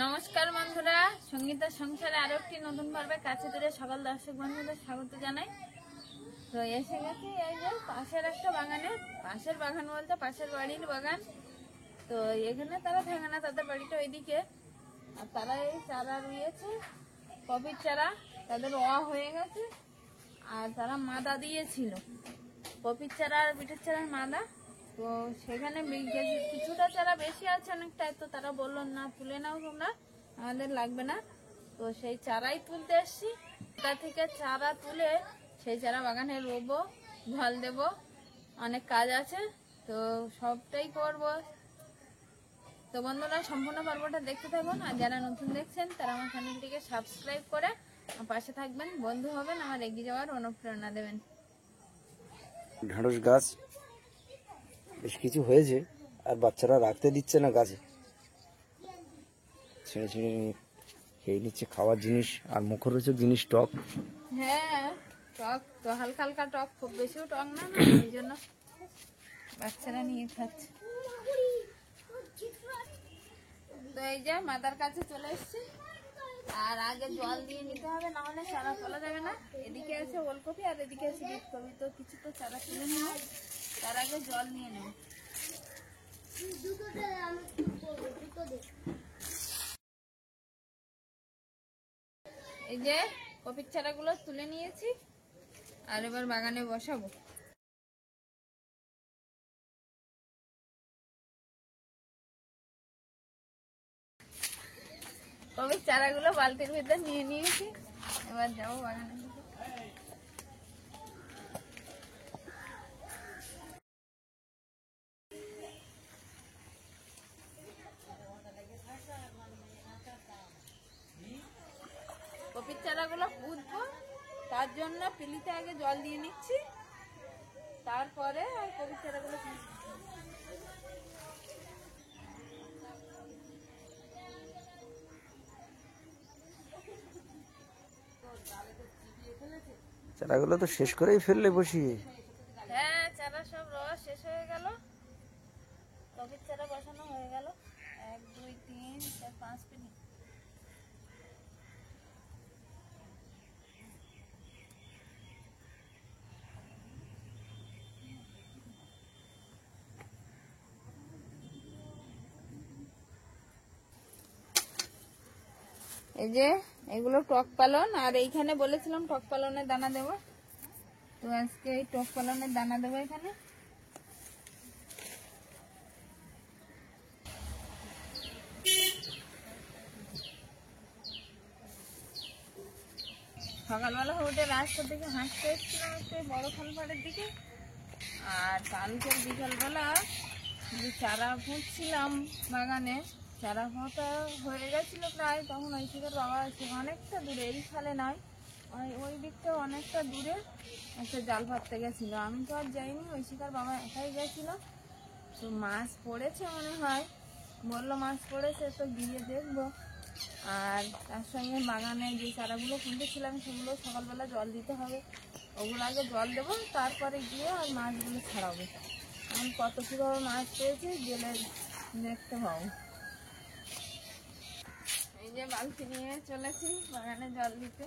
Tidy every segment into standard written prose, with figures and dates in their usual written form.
নমস্কার বন্ধুরা, সঙ্গীতা সংসারে আরো একটি নতুন পর্বে কাছে দূরে সকল দর্শক বন্ধুদের স্বাগত জানাই। তো এসে গেছি এই যে পাশের একটা বাগানে, পাশের বাগান বলতে পাশের বাড়ির বাগান। তো এখানে তারা থাকে না, তাদের বাড়িটা ওইদিকে। আর তারা এই চারা রুইয়েছে, কপির চারা, তাদের হয়ে গেছে। আর তারা মাদা দিয়েছিল, কপির চারা আর পিঠের চারার মাদা। তো সেখানে কিছুটা চারা বেশি আছে অনেকটা, তো তারা বললো না তুলে নাও তোমরা, আমাদের লাগবে না। তো সেই চারাই তুলতে এসছি। তা থেকে চারা তুলে সেই চারা বাগানে রোবো, জল দেব, অনেক কাজ আছে, তো সবটাই করব। তো বন্ধুরা সম্পূর্ণ পর্বটা দেখতে থাকুন। আর যারা নতুন দেখছেন তারা আমার চ্যানেলটিকে সাবস্ক্রাইব করে পাশে থাকবেন, বন্ধু হবেন, আমার এগিয়ে যাওয়ার অনুপ্রেরণা দেবেন। ঢেঁড়স গাছ বেশ কিছু হয়েছে, আর বাচ্চারা রাখতে দিচ্ছে না গাছে, ছিঁড়ে ছিঁড়ে খেয়ে নিচ্ছে খাওয়ার জিনিস। আর মুখরোচক জিনিস টক। হ্যাঁ টক তো, হালকা হালকা টক, খুব বেশিও টক না, এই জন্য বাচ্চারা নিয়ে খাচ্ছে। তো এই যে মাদার কাছে চলে এসছি, আর আগে জল দিয়ে নিতে হবে, না হলে চারা তোলা যাবে না। এদিকে আছে ওলকপি আর এদিকে আছে বিটকপি, তো কিছু তো চারা তুলে নেব, তার আগে জল নিয়ে নেব। এই যে কপির চারাগুলো তুলে নিয়েছি, আর এবার বাগানে বসাবো। কপির চারাগুলো বালতির ভিতর নিয়ে নিয়েছি, এবার যাবো বাগানে। কপির চারাগুলো পুঁতবো, তার জন্য পিলিতে আগে জল দিয়ে নিচ্ছি, তারপরে আর কপির চারাগুলো চারাগুলো তো শেষ করেই ফেললে বসিয়ে। হ্যাঁ, চারা সব রস শেষ হয়ে গেল, কপির চারা বসানো হয়ে গেল। 1 2 3 4 5 পিলি। এই যে এগুলো টক পালন, আর এইখানে বলেছিলাম টক পালনের দানা দেব, তো আজকে এই টক পালনের দানা দেবো এখানে। সকালবেলা উঠে রাস্তার দিকে হাঁটতে এসেছিলাম, একটু বড় খালপাড়ের দিকে। আর কালকের বিকালবেলা যে চারা ফুটছিলাম বাগানে, চারা ফোঁটা হয়ে গেছিল প্রায়, তখন ঐশিকার বাবা আছে অনেকটা দূরে, এই খালে নয়, ওই দিকটা অনেকটা দূরে একটা জাল পাততে গেছিলো। আমি তো আর যাইনি, ঐশিকার বাবা একাই গেছিল। তো মাছ পড়েছে মনে হয়, বললো মাছ পড়েছে, তো গিয়ে দেখবো। আর তার সঙ্গে বাগানে যে চারাগুলো ফুটেছিলাম সেগুলো সকালবেলা জল দিতে হবে, ওগুলো আগে জল দেবো, তারপরে গিয়ে আর মাছগুলো ছাড়াবো। আমি কত কীভাবে মাছ পেয়েছি গেলে দেখতে পাবো। এই যে বালতি নিয়ে চলেছি বাগানে জল দিতে।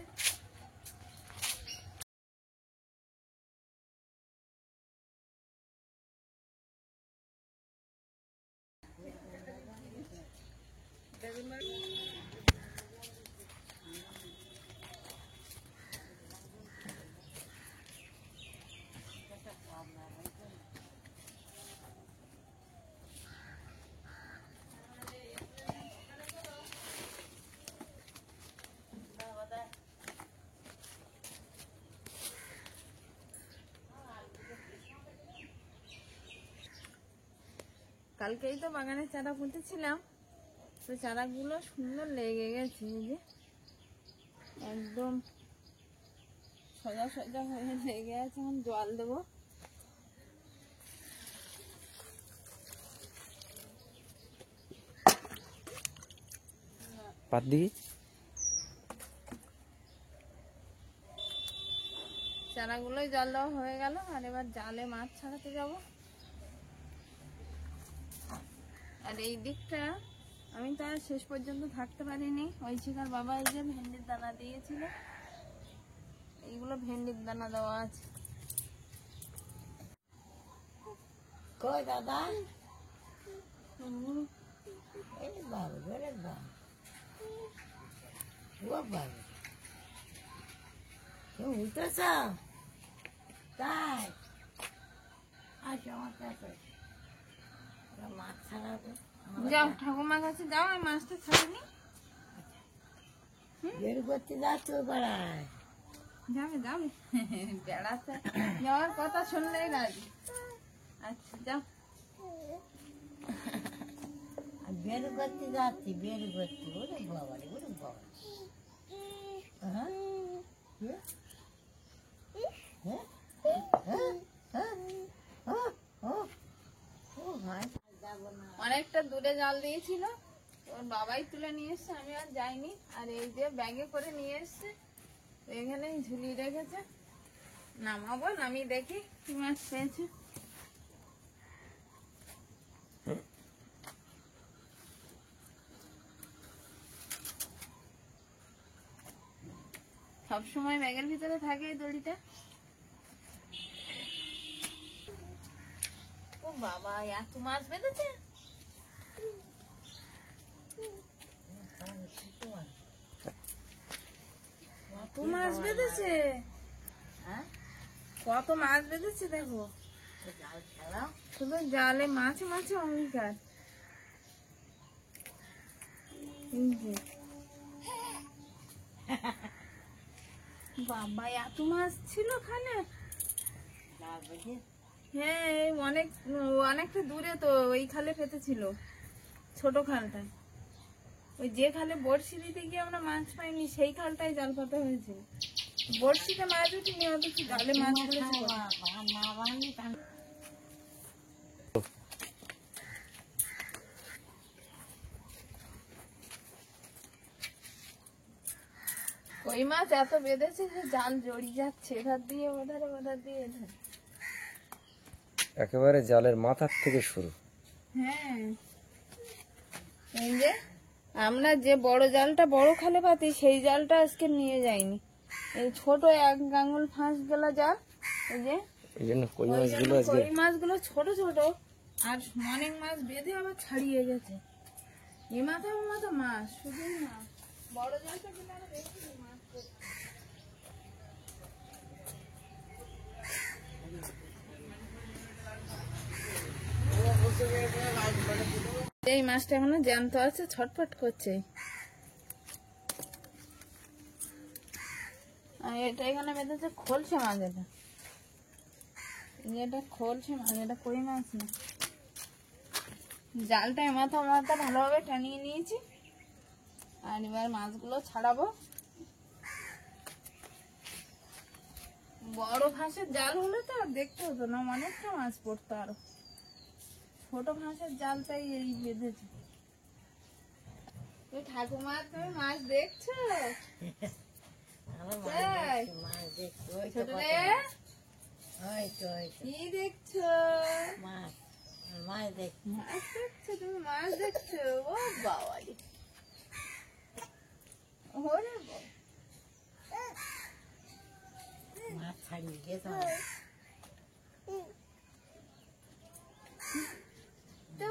কালকেই তো বাগানে চারা পুঁতেছিলাম, তো চারাগুলো সুন্দর লেগে গেছে, এই যে একদম সোজা সোজা হয়ে লেগে আছে। এখন জল দেবো। পাত দিকে চারাগুলোই জল দেওয়া হয়ে গেল, আর এবার জালে মাছ ছাড়াতে যাব। আর এই দিকটা আমি তো আর শেষ পর্যন্ত থাকতে পারিনি। ওই শিকার বাবা এই যে ভেন্ডির দানা দিয়েছিল, এইগুলো ভেন্ডির দানা দেওয়া আছে। কই দাদা এই বাবা রে বাবা ও বাবা তুমি উঠেছ তাই আচ্ছা আমার কাছে মাছ ছাড়াবো যাও ঠাকুমার কাছে যাও, আমি মাছটা ছাড়িনি। বের করতে যাচ্ছ পাড়ায় যাবে যাবে বেড়াতে যাওয়ার কথা শুনলেই রাজি। আচ্ছা যাও। বের করতে যাচ্ছি বের করতে ওরে বাবা রে ওরে বাবা হ্যাঁ হ্যাঁ হ্যাঁ হ্যাঁ ও ভাই যাবো না অনেকটা দূরে জাল দিয়েছিল, ওর বাবাই তুলে নিয়ে এসছে, আমি আর যাইনি। আর এই যে ব্যাগে করে নিয়ে এসছে, এখানে ঝুলিয়ে রেখেছে। নামাবো, নামিয়ে দেখি কি মাছ পেয়েছে। সবসময় ব্যাগের ভিতরে থাকে এই দড়িটা। ও বাবা, এত মাছ বেঁধেছে! কত মাছ বেঁধেছে, হ্যাঁ কত মাছ বেঁধেছে দেখো। জাল খেলাও শুধু জালে মাছে মাছে অঙ্গীকার। এই যে। বাবা, এত মাছ ছিল খালে। জাল বেঁধে হ্যাঁ, এই অনেকটা দূরে তো ওই খালে পেতেছিল, ছোট খালটায়। ওই যে খালে বড়শি দিতে গিয়ে আমরা মাছ পাইনি, সেই খালটাই জাল পাতা হয়েছে। বড়শিতে মাছ উঠিনি, অথচ জালে মাছ পড়েছে। না বানালি ওই মাছ এত বেঁধেছে যে জাল জড়িয়ে যাচ্ছে, এধার দিয়ে ওধারে, ওধার দিয়ে এধার। একেবারে জালের মাথার থেকে শুরু। হ্যাঁ, এই যে আমরা যে বড় জালটা বড় খালে পাতি, সেই জালটা আজকে নিয়ে যাইনি। এই ছোট 1 আঙুল ফাঁস গেলা জাল, এই যে এই জন্য কই ওই জন্য মাছগুলো আজকে কই মাছগুলো ছোট ছোট, আর অনেক মাছ বেঁধে আবার ছাড়িয়ে গেছে। এ মাথা ও মাথা মাছ, শুধু না বড় জালটা কিন্তু আরো বেশি মাছ পড়ছে। এই মাছটা এখনো জ্যান্ত আছে, ছটফট করছে। আর এটা এখানে বেঁধেছে খোলসে মাছ। এটা খোলসে মাছ, এটা কই মাছ না। জালটা মাথা মাথা ভালোভাবে টানিয়ে নিয়েছি, আর এবার মাছগুলো ছাড়াবো। বড় ফাঁসের জাল হলে তো আর দেখতে হতো না, অনেকটা মাছ পড়তো। আরো ছোট ফাঁসের জালটাই এই বেঁধেছে। তুই ঠাকুমা, তুমি মাছ দেখছো? তাই? মাছ দেখছি ওই তো ছোট কত রে, মাছ। ওই তো কি দেখছো? মাছ মাছ দেখছি মাছ দেখছো? তুমি মাছ দেখছো? ও বাবা রে, ওরে বাবা। মাছ ছাড়িয়ে গেছে তো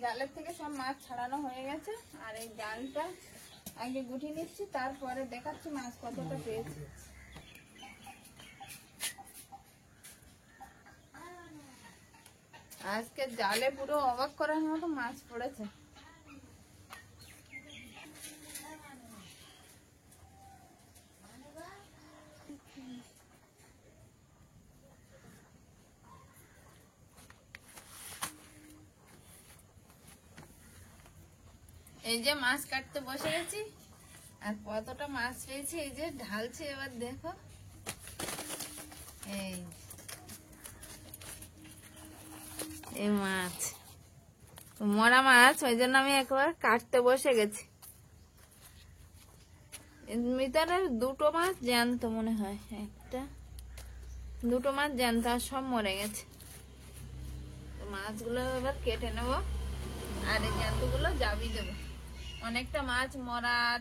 জালের থেকে সব মাছ ছাড়ানো হয়ে গেছে, আর এই জালটা আগে গুটিয়ে নিচ্ছি, তারপরে দেখাচ্ছি মাছ কতটা পেয়েছি। আজকে জালে পুরো অবাক করার মতো মাছ পড়েছে। এই যে মাছ কাটতে বসে গেছি, আর কতটা মাছ পেয়েছি এই যে ঢালছি, এবার দেখো। এই মাছ মরা মাছ, ওই জন্য আমি একবার কাটতে বসে গেছি। এর ভিতরে 2টো মাছ জ্যান্ত মনে হয়, একটা দুটো মাছ জ্যান্ত আর সব মরে গেছে। তো মাছগুলো এবার কেটে নেব আর এই জ্যান্তগুলো জাবি দেবো। অনেকটা মাছ মরা আর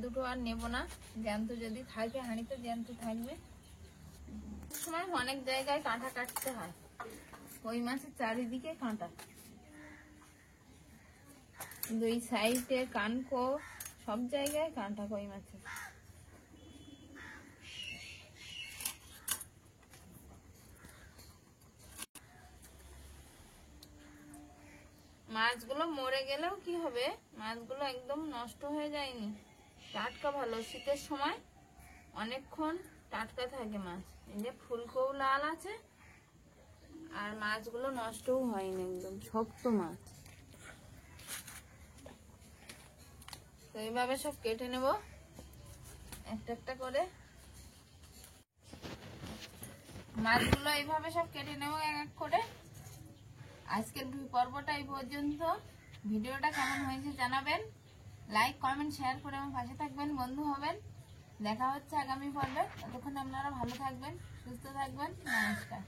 দুটো আর নেব না, জ্যান্ত যদি থাকে হাঁড়িতে জ্যান্ত থাকবে। সময় অনেক জায়গায় কাঁটা কাটতে হয়, ওই মাছের চারিদিকে কাঁটা, দুই সাইডে কানকো সব জায়গায় কাঁটা কই মাছের। মাছগুলো মরে গেলেও কি হবে, মাছগুলো একদম নষ্ট হয়ে যায়নি, টাটকা ভালো। শীতের সময় অনেকক্ষণ টাটকা থাকে মাছ। এই যে ফুলকোও লাল আছে আর মাছগুলো নষ্টও হয়নি, একদম শক্ত মাছ। তো এইভাবে সব কেটে নেব একটা একটা করে। মাছগুলো এইভাবে সব কেটে নেব এক এক করে। আজকের পর্বটা এই পর্যন্ত। ভিডিওটা কেমন হয়েছে জানাবেন, লাইক কমেন্ট শেয়ার করে আমার পাশে থাকবেন, বন্ধু হবেন। দেখা হচ্ছে আগামী পর্বে। ততক্ষণ আপনারা ভালো থাকবেন, সুস্থ থাকবেন। নমস্কার।